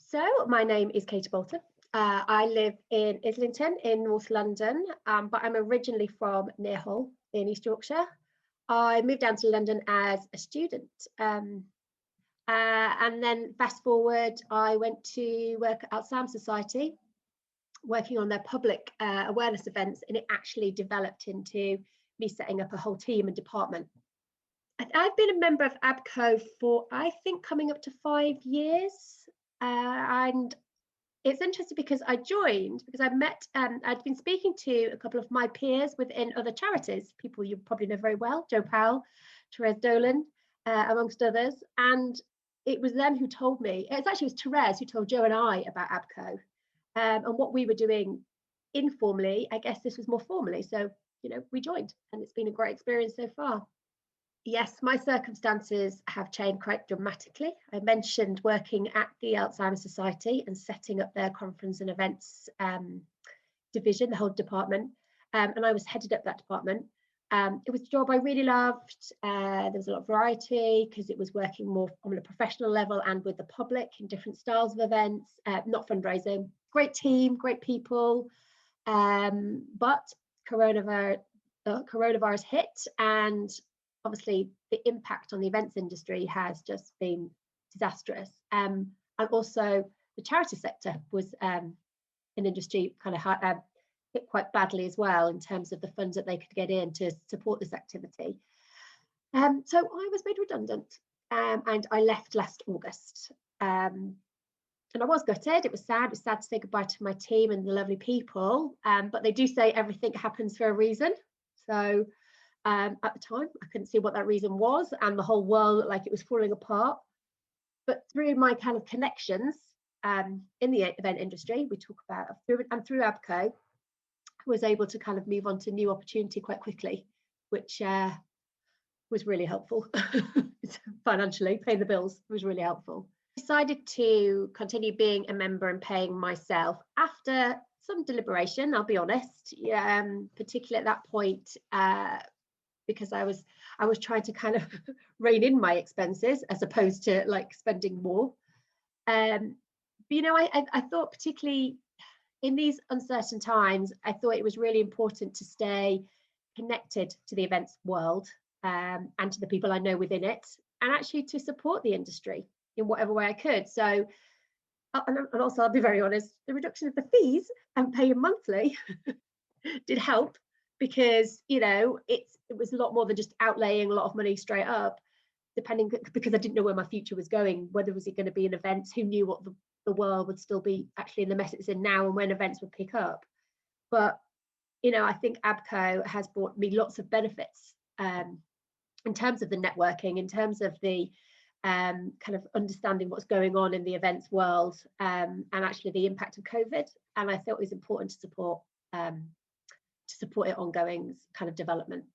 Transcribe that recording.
So my name is Katie Bolton. I live in Islington in North London, but I'm originally from near Hull in East Yorkshire. I moved down to London as a student. And then fast forward, I went to work at Alzheimer's Society, working on their public awareness events, and it actually developed into me setting up a whole team and department. I've been a member of ABCO for, I think, coming up to 5 years. And it's interesting because I joined because I met, I'd been speaking to a couple of my peers within other charities, people you probably know very well, Joe Powell, Therese Dolan, amongst others. And it was them who told me, it was Therese who told Joe and I about ABCO and what we were doing informally. I guess this was more formally. So, we joined, and it's been a great experience so far. Yes, my circumstances have changed quite dramatically. I mentioned working at the Alzheimer's Society and setting up their conference and events division, the whole department, and I was headed up that department. It was a job I really loved. There was a lot of variety because it was working more on a professional level and with the public in different styles of events, not fundraising. Great team, great people, but coronavirus hit, and obviously the impact on the events industry has just been disastrous. And also the charity sector was an industry kind of hit quite badly as well in terms of the funds that they could get in to support this activity. So I was made redundant, and I left last August. And I was gutted. It was sad. It was sad to say goodbye to my team and the lovely people. But they do say everything happens for a reason. So at the time, I couldn't see what that reason was, and the whole world looked like it was falling apart. But through my kind of connections in the event industry, we talk about through ABCO, I was able to kind of move on to new opportunity quite quickly, which was really helpful. Financially, paying the bills was really helpful. I decided to continue being a member and paying myself after some deliberation, I'll be honest, particularly at that point, because I was trying to kind of rein in my expenses as opposed to like spending more. But I thought, particularly in these uncertain times, I thought it was really important to stay connected to the events world and to the people I know within it, and actually to support the industry in whatever way I could. So, and also I'll be very honest, the reduction of the fees and paying monthly did help, because it was a lot more than just outlaying a lot of money straight up, because I didn't know where my future was going. Whether was it going to be an event, who knew what the world would still be actually in the mess it's in now, and when events would pick up. But I think ABCO has brought me lots of benefits in terms of the networking, in terms of the kind of understanding what's going on in the events world, and actually the impact of COVID. And I thought it was important to support it ongoing kind of development.